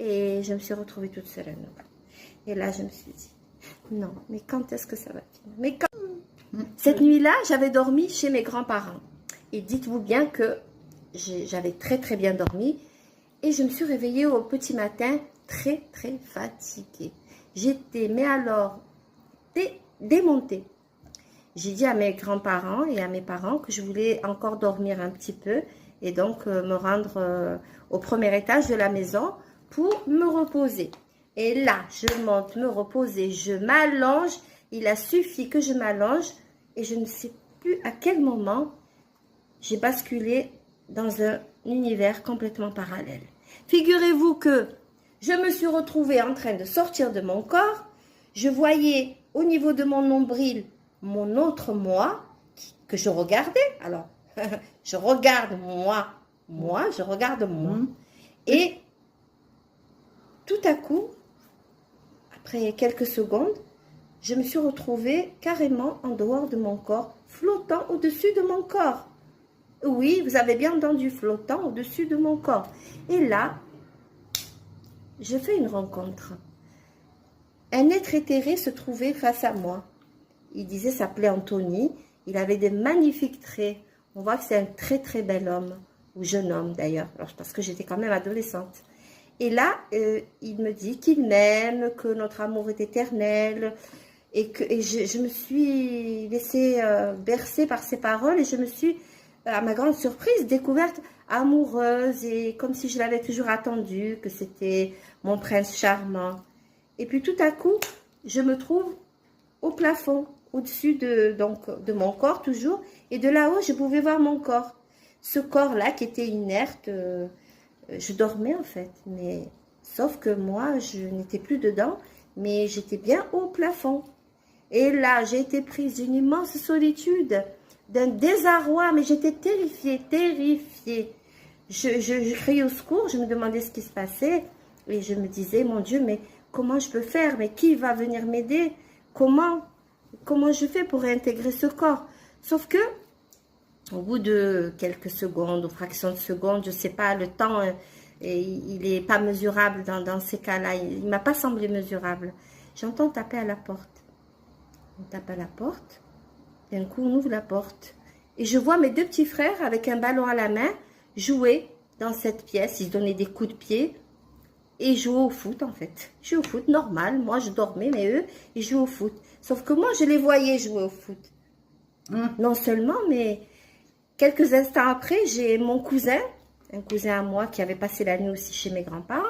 Et je me suis retrouvée toute seule à nouveau. Et là, je me suis dit, non, mais quand est-ce que ça va finir? Mais quand... Cette nuit-là, j'avais dormi chez mes grands-parents. Et dites-vous bien que j'avais très très bien dormi. Et je me suis réveillée au petit matin très très fatiguée. J'étais, mais alors, démontée. J'ai dit à mes grands-parents et à mes parents que je voulais encore dormir un petit peu. Et donc me rendre au premier étage de la maison pour me reposer. Et là, je monte me reposer, je m'allonge. Il a suffi que je m'allonge et je ne sais plus à quel moment j'ai basculé dans un univers complètement parallèle. Figurez-vous que je me suis retrouvée en train de sortir de mon corps. Je voyais au niveau de mon nombril mon autre moi que je regardais. Alors, je regarde moi, je regarde moi. Et tout à coup, après quelques secondes, je me suis retrouvée carrément en dehors de mon corps, flottant au-dessus de mon corps. Oui, vous avez bien entendu, flottant au-dessus de mon corps. Et là, je fais une rencontre. Un être éthéré se trouvait face à moi. Il disait s'appelait Anthony. Il avait des magnifiques traits. On voit que c'est un très très bel homme, ou jeune homme d'ailleurs, parce que j'étais quand même adolescente. Et là, il me dit qu'il m'aime, que notre amour est éternel. Et je me suis laissée bercer par ses paroles et je me suis, à ma grande surprise, découverte amoureuse et comme si je l'avais toujours attendu, que c'était mon prince charmant. Et puis tout à coup, je me trouve au plafond, au-dessus de mon corps toujours, et de là-haut, je pouvais voir mon corps. Ce corps-là qui était inerte, je dormais en fait, mais sauf que moi, je n'étais plus dedans, mais j'étais bien au plafond. Et là, j'ai été prise d'une immense solitude, d'un désarroi, mais j'étais terrifiée, terrifiée. Je criais au secours, je me demandais ce qui se passait, et je me disais, mon Dieu, mais comment je peux faire? Mais qui va venir m'aider? Comment je fais pour réintégrer ce corps? Sauf que, au bout de quelques secondes, ou fractions de secondes, je ne sais pas, le temps, il n'est pas mesurable dans ces cas-là. Il ne m'a pas semblé mesurable. J'entends taper à la porte. On tape à la porte. D'un coup, on ouvre la porte. Et je vois mes deux petits frères, avec un ballon à la main, jouer dans cette pièce. Ils se donnaient des coups de pied. Et jouaient au foot, en fait. Ils jouaient au foot, normal. Moi, je dormais, mais eux, ils jouaient au foot. Sauf que moi, je les voyais jouer au foot. Non seulement, mais quelques instants après, j'ai mon cousin, un cousin à moi qui avait passé la nuit aussi chez mes grands-parents,